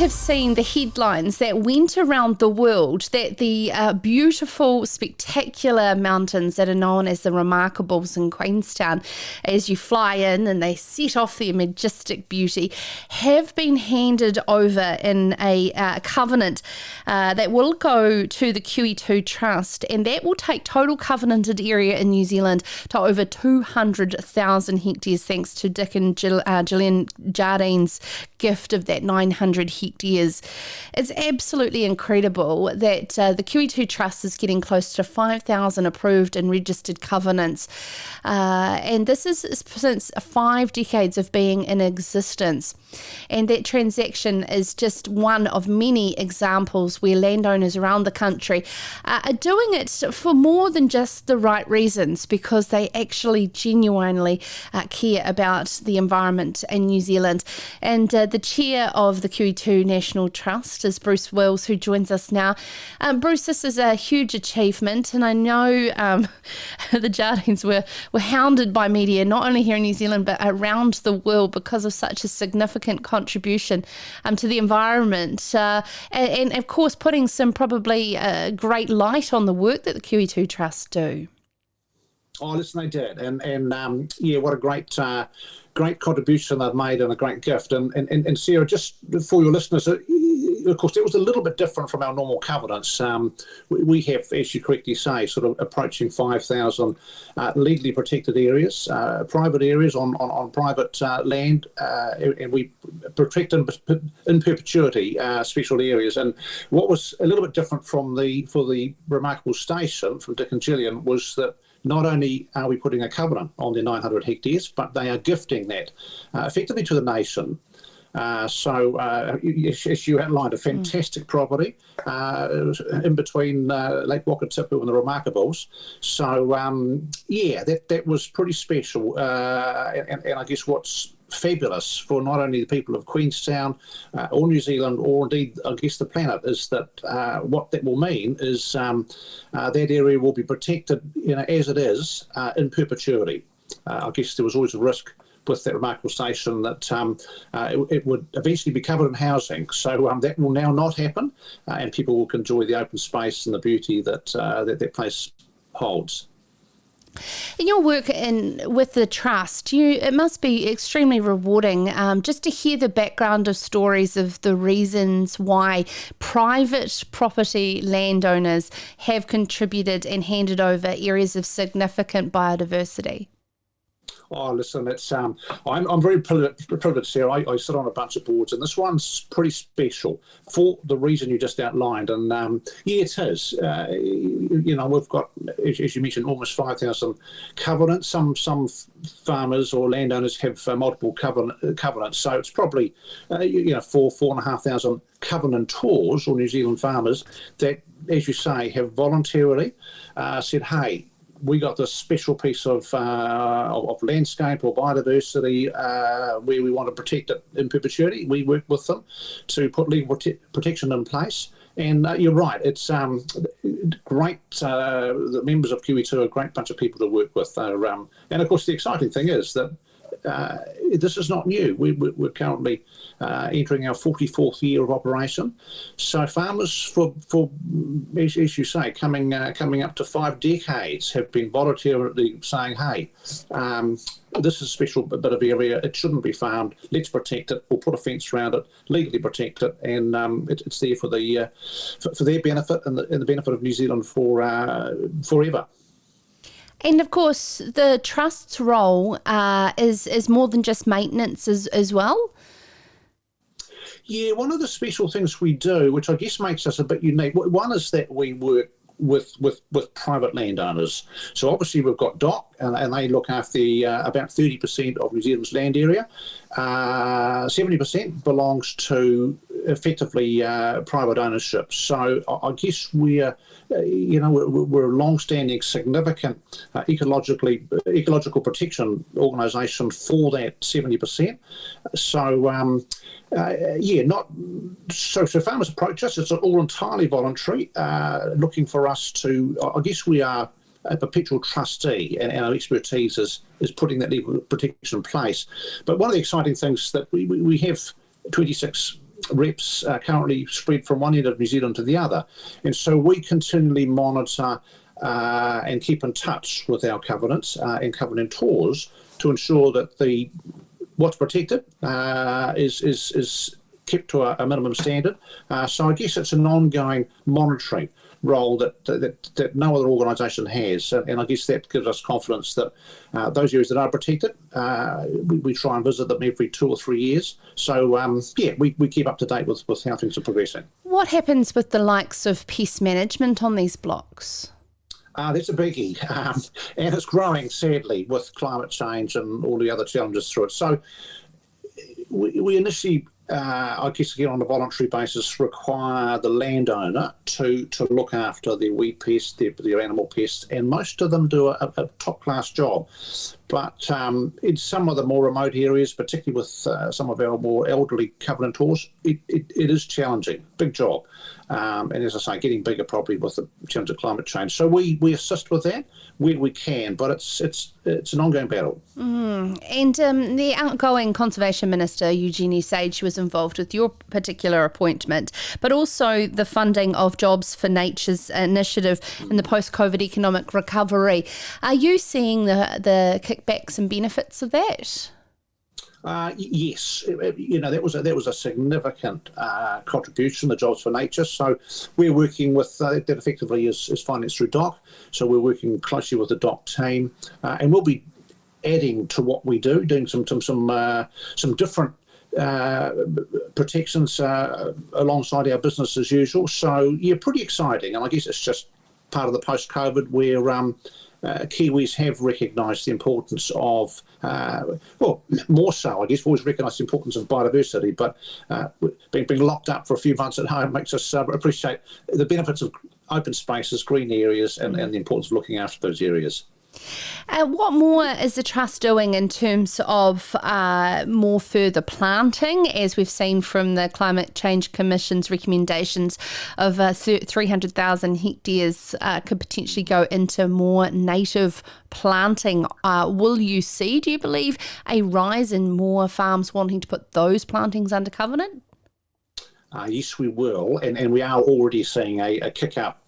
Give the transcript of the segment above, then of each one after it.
have seen the headlines that went around the world that the beautiful, spectacular mountains that are known as the Remarkables in Queenstown, as you fly in and they set off their majestic beauty, have been handed over in a covenant that will go to the QEII Trust, and that will take total covenanted area in New Zealand to over 200,000 hectares, thanks to Dick and Jillian Jardine's gift of that 900 hectares. It's absolutely incredible that the QEII Trust is getting close to 5,000 approved and registered covenants, and this is since 5 decades of being in existence. And that transaction is just one of many examples where landowners around the country are doing it for more than just the right reasons, because they actually genuinely care about the environment in New Zealand. And the chair of the QEII National Trust is Bruce Wills, who joins us now. Bruce, this is a huge achievement, and I know the Jardines were hounded by media, not only here in New Zealand, but around the world, because of such a significant contribution to the environment, and of course putting some probably great light on the work that the QEII Trust do. Oh, listen, they did, and yeah, what a great contribution they've made and a great gift. And Sarah, just for your listeners, of course, it was a little bit different from our normal covenants. We have, as you correctly say, sort of approaching 5,000 legally protected areas, private areas on private land, and we protect them in perpetuity, special areas. And what was a little bit different for the Remarkable Station from Dick and Jillian was that not only are we putting a covenant on their 900 hectares, but they are gifting that effectively to the nation. So, as you outlined, a fantastic property in between Lake Wakatipu and the Remarkables. So, yeah, that was pretty special. And I guess what's fabulous for not only the people of Queenstown or New Zealand, or indeed, I guess, the planet, is that what that will mean is that area will be protected, as it is in perpetuity. I guess there was always a risk with that Remarkable Station that it would eventually be covered in housing. So that will now not happen, and people will enjoy the open space and the beauty that that place holds. In your work with the Trust, it must be extremely rewarding just to hear the background of stories of the reasons why private property landowners have contributed and handed over areas of significant biodiversity. Oh, listen, it's I'm very privileged, Sarah. I sit on a bunch of boards, and this one's pretty special for the reason you just outlined. And yeah, it is. We've got, as you mentioned, almost 5,000 covenants. Some farmers or landowners have multiple covenants, so it's probably 4,500 covenantors or New Zealand farmers that, as you say, have voluntarily said, hey, we got this special piece of landscape or biodiversity where we want to protect it in perpetuity. We work with them to put legal protection in place. And you're right, it's great. The members of QEII are a great bunch of people to work with. And of course, the exciting thing is that this is not new. We're currently entering our 44th year of operation. So farmers, for as you say, coming up to 5 decades, have been voluntarily saying, hey, this is a special bit of area. It shouldn't be farmed. Let's protect it. We'll put a fence around it, legally protect it, and it's there for their benefit and the benefit of New Zealand for forever. And of course, the Trust's role is more than just maintenance as well. Yeah, one of the special things we do, which I guess makes us a bit unique, one is that we work with private landowners. So obviously we've got DOC, and they look after about 30% of New Zealand's land area. 70% belongs to effectively private ownership. So I guess we're a long-standing, significant ecological protection organisation for that 70%. So so farmers approach us. It's all entirely voluntary, looking for us to. I guess we are a perpetual trustee, and our expertise is putting that legal protection in place. But one of the exciting things that we have 26 reps currently spread from one end of New Zealand to the other. And so we continually monitor and keep in touch with our covenants and covenantors to ensure that what's protected is kept to a minimum standard. So I guess it's an ongoing monitoring role that no other organisation has, and I guess that gives us confidence that those areas that are protected, we try and visit them every 2 or 3 years. So we keep up to date with how things are progressing. What happens with the likes of pest management on these blocks? That's a biggie, and it's growing, sadly, with climate change and all the other challenges through it. So we initially, I guess again on a voluntary basis, require the landowner to look after their weed pests, their animal pests, and most of them do a top-class job. But in some of the more remote areas, particularly with some of our more elderly covenantors, it is challenging, big job. And as I say, getting bigger probably with the challenge of climate change. So we assist with that where we can, but it's an ongoing battle. And the outgoing Conservation Minister, Eugenie Sage, was involved with your particular appointment, but also the funding of Jobs for Nature's initiative in the post-COVID economic recovery. Are you seeing the kickbacks and benefits of that? Yes, that was a significant contribution, the Jobs for Nature. So we're working with that effectively is financed through DOC. So we're working closely with the DOC team, and we'll be adding to what we do, doing some different protections alongside our business as usual. So pretty exciting, and I guess it's just part of the post-COVID where Kiwis have recognised the importance of, more so, I guess, we've always recognised the importance of biodiversity, but being locked up for a few months at home makes us appreciate the benefits of open spaces, green areas, and the importance of looking after those areas. What more is the Trust doing in terms of more further planting, as we've seen from the Climate Change Commission's recommendations of 300,000 hectares could potentially go into more native planting? Will you see, do you believe, a rise in more farms wanting to put those plantings under covenant? Yes, we will, and we are already seeing a kick up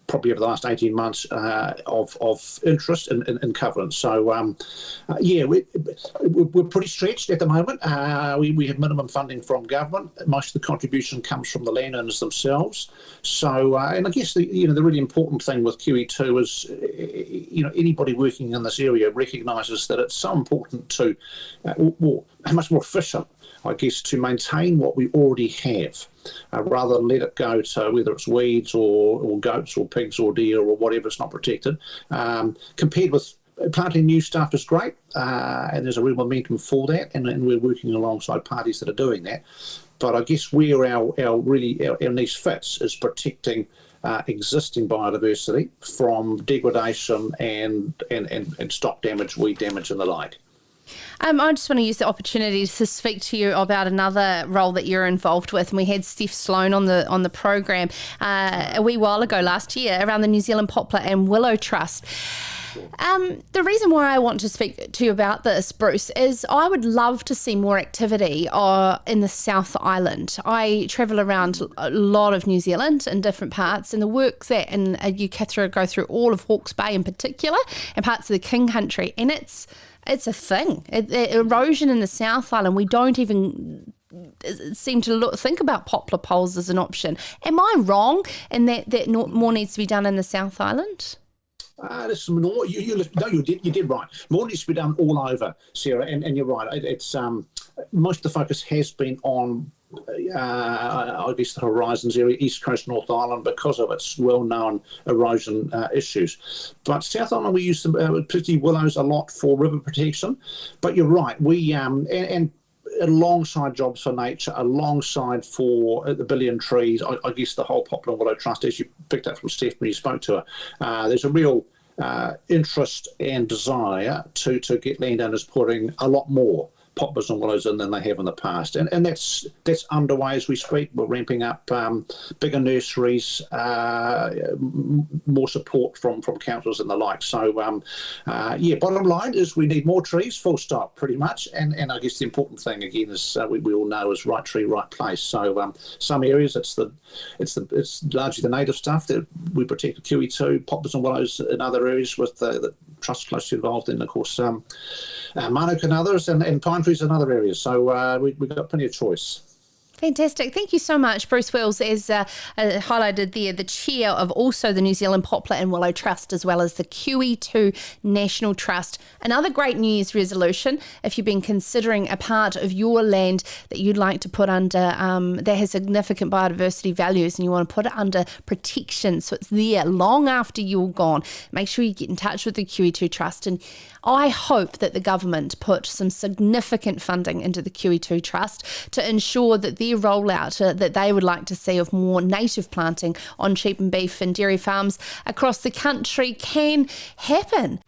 probably over the last 18 months of interest in covenants. So, we're pretty stretched at the moment. We have minimum funding from government. Most of the contribution comes from the landowners themselves. So, and I guess the really important thing with QE2 is, anybody working in this area recognises that it's so important to, much more efficient, I guess, to maintain what we already have, rather than let it go to whether it's weeds or goats or pigs or deer or whatever, it's not protected. Compared with planting new stuff is great, and there's a real momentum for that, and we're working alongside parties that are doing that. But I guess where our niche fits is protecting existing biodiversity from degradation and stock damage, weed damage and the like. I just want to use the opportunity to speak to you about another role that you're involved with. And we had Steph Sloan on the program a wee while ago last year around the New Zealand Poplar and Willow Trust. The reason why I want to speak to you about this, Bruce, is I would love to see more activity in the South Island. I travel around a lot of New Zealand in different parts, and the work that you go through all of Hawke's Bay in particular and parts of the King Country, and it's a thing. Erosion in the South Island, we don't even seem to think about poplar poles as an option. Am I wrong in that more needs to be done in the South Island? You did right. More needs to be done all over, Sarah, and you're right. It's most of the focus has been on I guess the Horizons area, East Coast, North Island, because of its well-known erosion issues. But South Island, we use particularly willows a lot for river protection. But you're right, we and alongside Jobs for Nature, alongside for the billion trees, I guess the whole Poplar and Willow Trust, as you picked up from Steph when you spoke to her, there's a real interest and desire to get landowners putting a lot more poplars and willows in than they have in the past. And that's underway as we speak. We're ramping up bigger nurseries, more support from councils and the like. So, bottom line is we need more trees, full stop, pretty much. And I guess the important thing, again, is we all know is right tree, right place. So some areas it's largely the native stuff that we protect, QE2, poplars and willows in other areas with the trust closely involved in, of course, Manuka and others, and pine trees in other areas. So we've got plenty of choice. Fantastic. Thank you so much, Bruce Wills, as highlighted there, the chair of also the New Zealand Poplar and Willow Trust, as well as the QEII National Trust. Another great New Year's resolution, if you've been considering a part of your land that you'd like to put under, that has significant biodiversity values, and you want to put it under protection so it's there long after you're gone, make sure you get in touch with the QEII Trust. And I hope that the government put some significant funding into the QE2 Trust to ensure that their rollout that they would like to see of more native planting on sheep and beef and dairy farms across the country can happen.